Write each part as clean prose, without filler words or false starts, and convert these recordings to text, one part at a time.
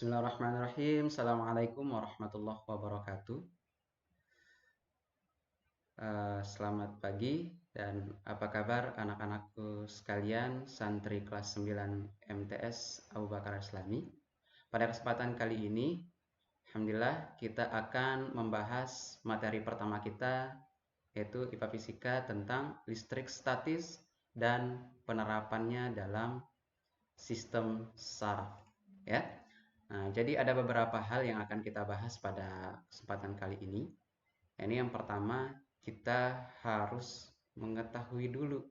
Bismillahirrahmanirrahim. Assalamualaikum warahmatullahi wabarakatuh. Selamat pagi dan apa kabar anak-anakku sekalian santri kelas 9 MTS Abu Bakar Islami. Pada kesempatan kali ini, alhamdulillah kita akan membahas materi pertama kita, yaitu IPA Fisika tentang listrik statis dan penerapannya dalam sistem saraf. Ya. Nah, jadi ada beberapa hal yang akan kita bahas pada kesempatan kali ini. Ini yang pertama, kita harus mengetahui dulu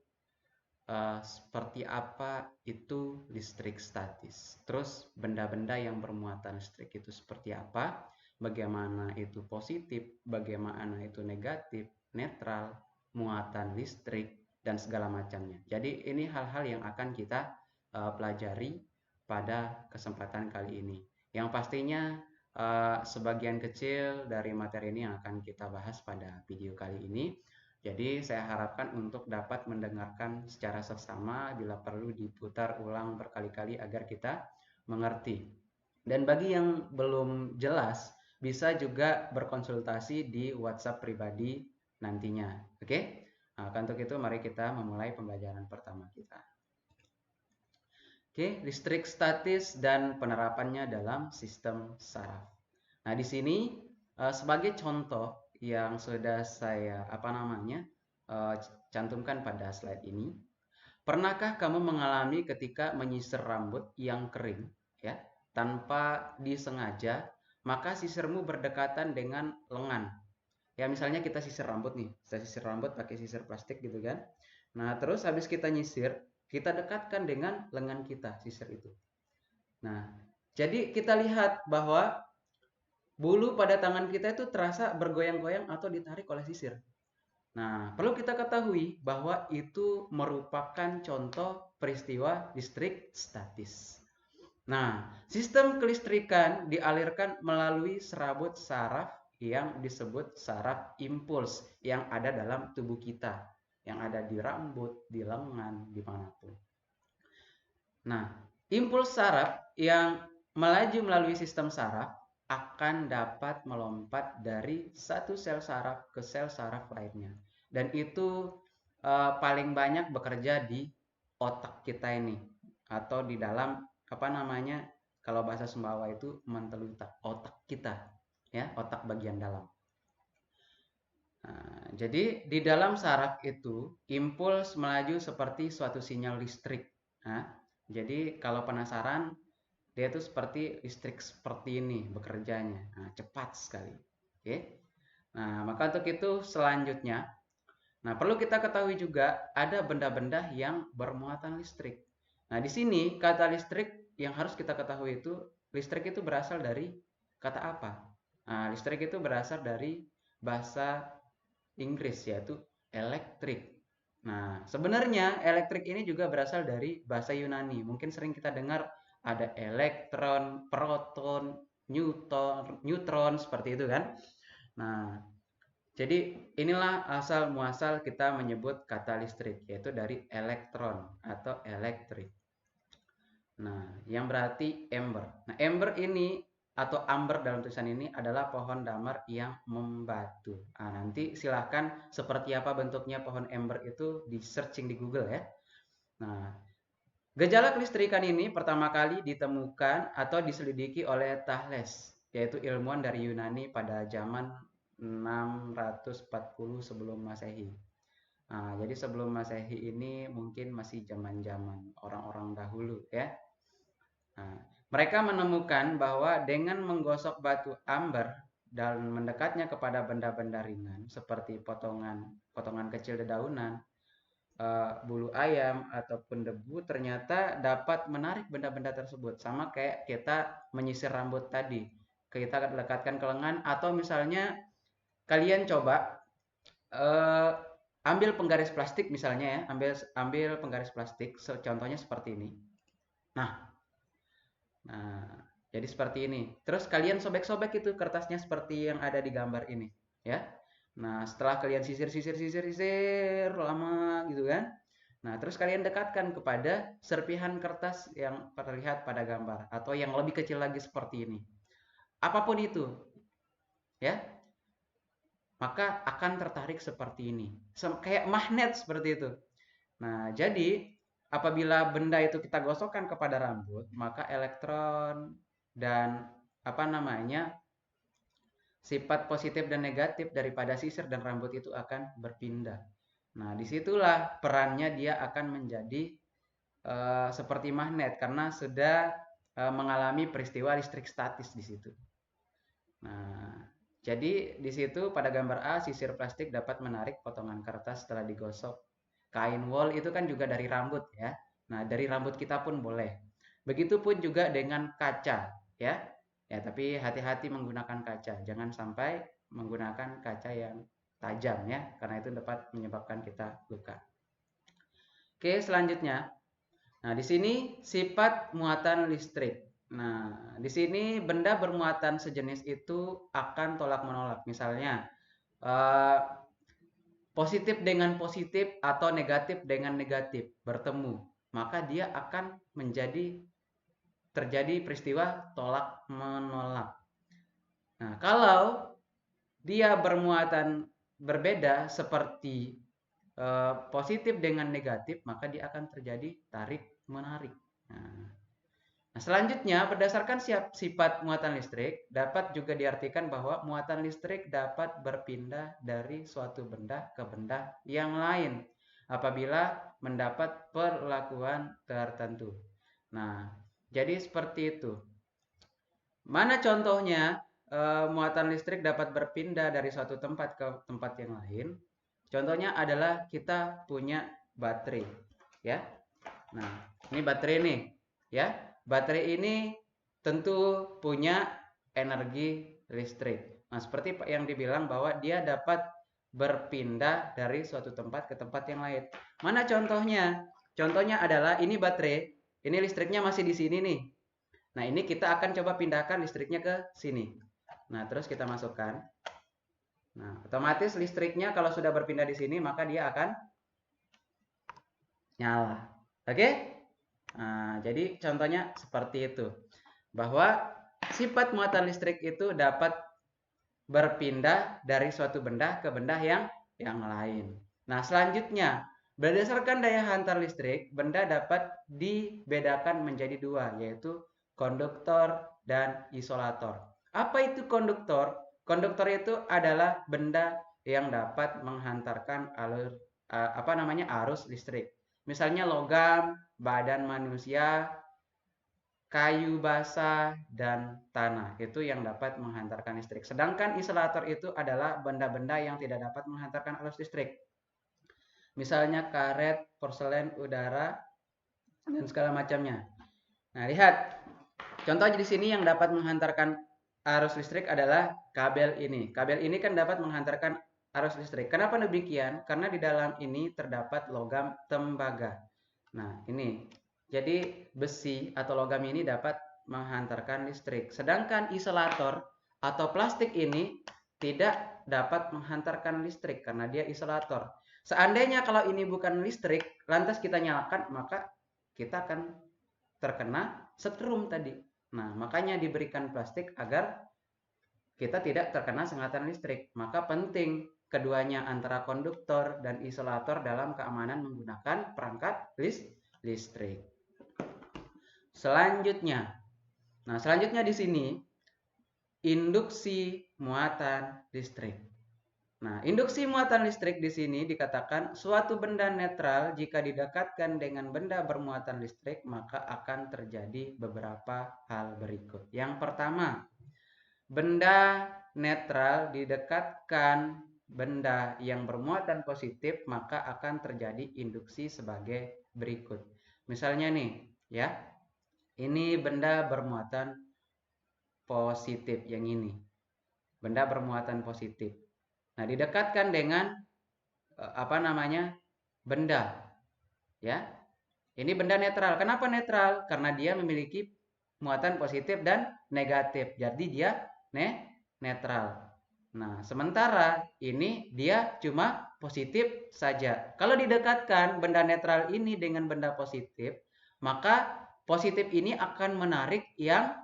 seperti apa itu listrik statis. Terus benda-benda yang bermuatan listrik itu seperti apa, bagaimana itu positif, bagaimana itu negatif, netral, muatan listrik, dan segala macamnya. Jadi ini hal-hal yang akan kita pelajari pada kesempatan kali ini. Yang pastinya sebagian kecil dari materi ini yang akan kita bahas pada video kali ini. Jadi saya harapkan untuk dapat mendengarkan secara seksama, bila perlu diputar ulang berkali-kali agar kita mengerti. Dan bagi yang belum jelas, bisa juga berkonsultasi di WhatsApp pribadi nantinya. Oke? Nah, untuk itu mari kita memulai pembelajaran pertama kita. Oke, listrik statis dan penerapannya dalam sistem saraf. Nah, di sini sebagai contoh yang sudah saya cantumkan pada slide ini. Pernahkah kamu mengalami ketika menyisir rambut yang kering, ya, tanpa disengaja, maka sisirmu berdekatan dengan lengan. Ya, misalnya kita sisir rambut nih, kita sisir rambut pakai sisir plastik gitu kan. Nah, terus habis kita nyisir, kita dekatkan dengan lengan kita, sisir itu. Nah, jadi kita lihat bahwa bulu pada tangan kita itu terasa bergoyang-goyang atau ditarik oleh sisir. Nah, perlu kita ketahui bahwa itu merupakan contoh peristiwa listrik statis. Nah, sistem kelistrikan dialirkan melalui serabut saraf yang disebut saraf impuls yang ada dalam tubuh kita, yang ada di rambut, di lengan, dimanapun. Nah, impuls saraf yang melaju melalui sistem saraf akan dapat melompat dari satu sel saraf ke sel saraf lainnya. Dan itu paling banyak bekerja di otak kita ini, atau di dalam kalau bahasa Sumbawa itu mentelutak, otak kita, ya, otak bagian dalam. Nah, jadi di dalam saraf itu impuls melaju seperti suatu sinyal listrik. Nah, jadi kalau penasaran, dia itu seperti listrik seperti ini bekerjanya. Nah, cepat sekali. Oke. Nah, maka untuk itu selanjutnya, nah perlu kita ketahui juga ada benda-benda yang bermuatan listrik. Nah, di sini kata listrik yang harus kita ketahui itu, listrik itu berasal dari kata apa? Nah, listrik itu berasal dari bahasa Inggris, yaitu elektrik. Nah, sebenarnya elektrik ini juga berasal dari bahasa Yunani. Mungkin sering kita dengar ada elektron, proton, neutron seperti itu kan. Nah, jadi inilah asal muasal kita menyebut kata listrik, yaitu dari elektron atau elektrik. Nah, yang berarti ember. Nah, ember ini atau amber dalam tulisan ini adalah pohon damar yang membatu. Nah, nanti silahkan seperti apa bentuknya pohon ember itu di searching di Google ya. Nah, gejala kelistrikan ini pertama kali ditemukan atau diselidiki oleh Thales, yaitu ilmuwan dari Yunani pada zaman 640 sebelum Masehi. Nah, jadi sebelum Masehi ini mungkin masih zaman-zaman orang-orang dahulu ya. Nah, mereka menemukan bahwa dengan menggosok batu amber dan mendekatnya kepada benda-benda ringan seperti potongan kecil dedaunan, bulu ayam ataupun debu, ternyata dapat menarik benda-benda tersebut. Sama kayak kita menyisir rambut tadi, kita dekatkan ke lengan, atau misalnya kalian coba ambil penggaris plastik misalnya ya, ambil penggaris plastik, contohnya seperti ini. Nah, jadi seperti ini. Terus kalian sobek-sobek itu kertasnya seperti yang ada di gambar ini, ya. Nah, setelah kalian sisir lama gitu kan. Nah, terus kalian dekatkan kepada serpihan kertas yang terlihat pada gambar atau yang lebih kecil lagi seperti ini. Apapun itu, ya, maka akan tertarik seperti ini. Kayak magnet seperti itu. Nah, jadi apabila benda itu kita gosokkan kepada rambut, maka elektron dan apa namanya sifat positif dan negatif daripada sisir dan rambut itu akan berpindah. Nah, disitulah perannya dia akan menjadi seperti magnet karena sudah mengalami peristiwa listrik statis di situ. Nah, jadi di situ pada gambar A sisir plastik dapat menarik potongan kertas setelah digosok. Kain wol itu kan juga dari rambut ya. Nah, dari rambut kita pun boleh. Begitupun juga dengan kaca ya. Ya, tapi hati-hati menggunakan kaca. Jangan sampai menggunakan kaca yang tajam ya, karena itu dapat menyebabkan kita luka. Oke, selanjutnya. Nah, di sini sifat muatan listrik. Nah, di sini benda bermuatan sejenis itu akan tolak-menolak. Misalnya, positif dengan positif atau negatif dengan negatif bertemu. Maka dia akan terjadi peristiwa tolak-menolak. Nah, kalau dia bermuatan berbeda seperti positif dengan negatif, maka dia akan terjadi tarik-menarik. Nah, selanjutnya, berdasarkan sifat muatan listrik, dapat juga diartikan bahwa muatan listrik dapat berpindah dari suatu benda ke benda yang lain apabila mendapat perlakuan tertentu. Nah, jadi seperti itu. Mana contohnya muatan listrik dapat berpindah dari suatu tempat ke tempat yang lain? Contohnya adalah kita punya baterai, ya. Nah, ini baterai nih, ya. Baterai ini tentu punya energi listrik. Nah, seperti yang dibilang bahwa dia dapat berpindah dari suatu tempat ke tempat yang lain. Mana contohnya? Contohnya adalah ini baterai, ini listriknya masih di sini nih. Nah, ini kita akan coba pindahkan listriknya ke sini. Nah, terus kita masukkan. Nah, otomatis listriknya kalau sudah berpindah di sini, maka dia akan nyala. Oke? Nah, jadi contohnya seperti itu. Bahwa sifat muatan listrik itu dapat berpindah dari suatu benda ke benda yang lain. Nah, selanjutnya, berdasarkan daya hantar listrik, benda dapat dibedakan menjadi dua, yaitu konduktor dan isolator. Apa itu konduktor? Konduktor itu adalah benda yang dapat menghantarkan arus listrik. Misalnya logam, badan manusia, kayu basah, dan tanah. Itu yang dapat menghantarkan listrik. Sedangkan isolator itu adalah benda-benda yang tidak dapat menghantarkan arus listrik. Misalnya karet, porselen, udara, dan segala macamnya. Nah, lihat. Contoh di sini yang dapat menghantarkan arus listrik adalah kabel ini. Kabel ini kan dapat menghantarkan arus listrik. Kenapa demikian? Karena di dalam ini terdapat logam tembaga. Nah, ini. Jadi besi atau logam ini dapat menghantarkan listrik. Sedangkan isolator atau plastik ini tidak dapat menghantarkan listrik karena dia isolator. Seandainya kalau ini bukan listrik, lantas kita nyalakan, maka kita akan terkena setrum tadi. Nah, makanya diberikan plastik agar kita tidak terkena sengatan listrik. Maka penting keduanya antara konduktor dan isolator dalam keamanan menggunakan perangkat listrik. Selanjutnya. Nah, selanjutnya di sini induksi muatan listrik. Nah, induksi muatan listrik di sini dikatakan suatu benda netral jika didekatkan dengan benda bermuatan listrik maka akan terjadi beberapa hal berikut. Yang pertama, benda netral didekatkan benda yang bermuatan positif maka akan terjadi induksi sebagai berikut. Misalnya nih, ya. Ini benda bermuatan positif yang ini. Benda bermuatan positif. Nah, didekatkan dengan benda, ya. Ini benda netral. Kenapa netral? Karena dia memiliki muatan positif dan negatif. Jadi dia netral. Nah, sementara ini dia cuma positif saja. Kalau didekatkan benda netral ini dengan benda positif, maka positif ini akan menarik yang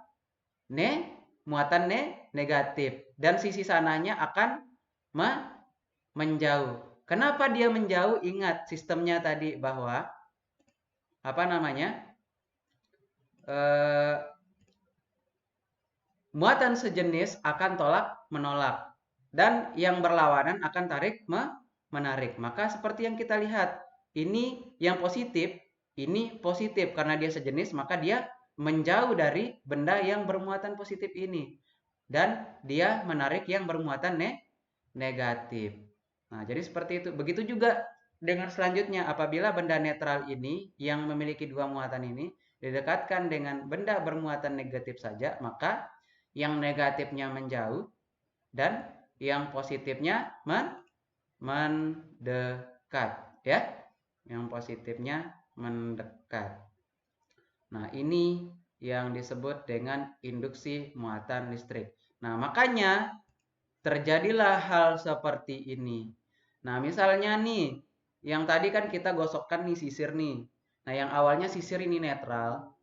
muatan negatif. Dan sisi sananya akan menjauh. Kenapa dia menjauh? Ingat sistemnya tadi bahwa apa namanya? Muatan sejenis akan tolak menolak dan yang berlawanan akan tarik menarik. Maka seperti yang kita lihat, ini yang positif, ini positif karena dia sejenis, maka dia menjauh dari benda yang bermuatan positif ini dan dia menarik yang bermuatan negatif. Nah, jadi seperti itu. Begitu juga dengan selanjutnya, apabila benda netral ini yang memiliki dua muatan ini didekatkan dengan benda bermuatan negatif saja, maka yang negatifnya menjauh dan yang positifnya mendekat, ya. Yang positifnya mendekat. Nah, ini yang disebut dengan induksi muatan listrik. Nah, makanya terjadilah hal seperti ini. Nah, misalnya nih, yang tadi kan kita gosokkan nih sisir nih. Nah, yang awalnya sisir ini netral,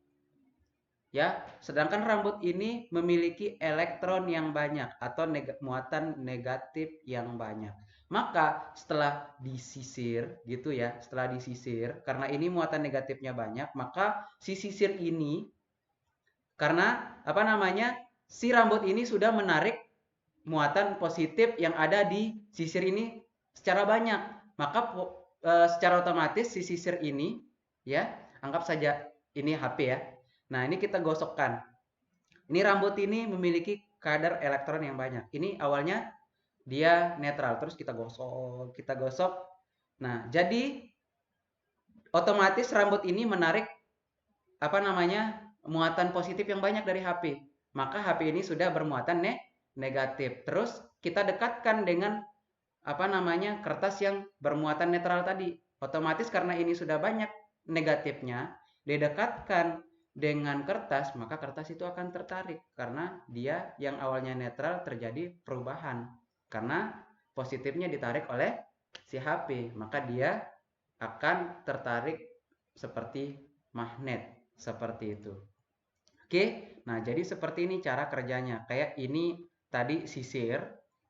ya, sedangkan rambut ini memiliki elektron yang banyak atau muatan negatif yang banyak. Maka setelah disisir gitu ya, setelah disisir karena ini muatan negatifnya banyak, maka si sisir ini karena apa namanya? Si rambut ini sudah menarik muatan positif yang ada di sisir ini secara banyak. Maka secara otomatis si sisir ini ya, anggap saja ini HP ya. Nah, ini kita gosokkan. Ini rambut ini memiliki kadar elektron yang banyak. Ini awalnya dia netral, terus kita gosok, kita gosok. Nah, jadi otomatis rambut ini menarik apa namanya? Muatan positif yang banyak dari HP. Maka HP ini sudah bermuatan negatif. Terus kita dekatkan dengan apa namanya? Kertas yang bermuatan netral tadi. Otomatis karena ini sudah banyak negatifnya, didekatkan dengan kertas, maka kertas itu akan tertarik karena dia yang awalnya netral terjadi perubahan. Karena positifnya ditarik oleh si HP, maka dia akan tertarik seperti magnet, seperti itu. Oke, nah jadi seperti ini cara kerjanya. Kayak ini tadi sisir,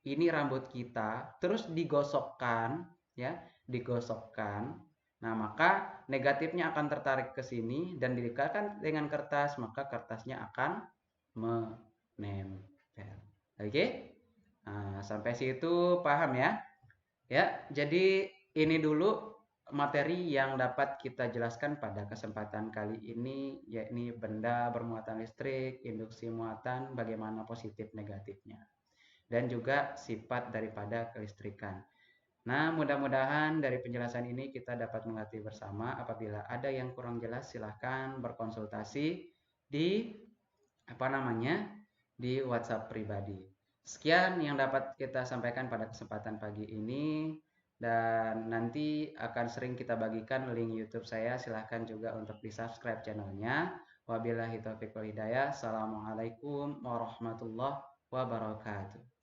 ini rambut kita, terus digosokkan, ya, digosokkan. Nah, maka negatifnya akan tertarik ke sini dan didekatkan dengan kertas, maka kertasnya akan menempel. Oke? Nah, sampai situ paham ya? Ya, jadi ini dulu materi yang dapat kita jelaskan pada kesempatan kali ini, yakni benda bermuatan listrik, induksi muatan, bagaimana positif negatifnya, dan juga sifat daripada kelistrikan. Nah, mudah-mudahan dari penjelasan ini kita dapat mengerti bersama. Apabila ada yang kurang jelas, silahkan berkonsultasi di apa namanya di WhatsApp pribadi. Sekian yang dapat kita sampaikan pada kesempatan pagi ini. Dan nanti akan sering kita bagikan link YouTube saya. Silahkan juga untuk di-subscribe channelnya. Wabillahi taufiq wal hidayah. Assalamualaikum warahmatullahi wabarakatuh.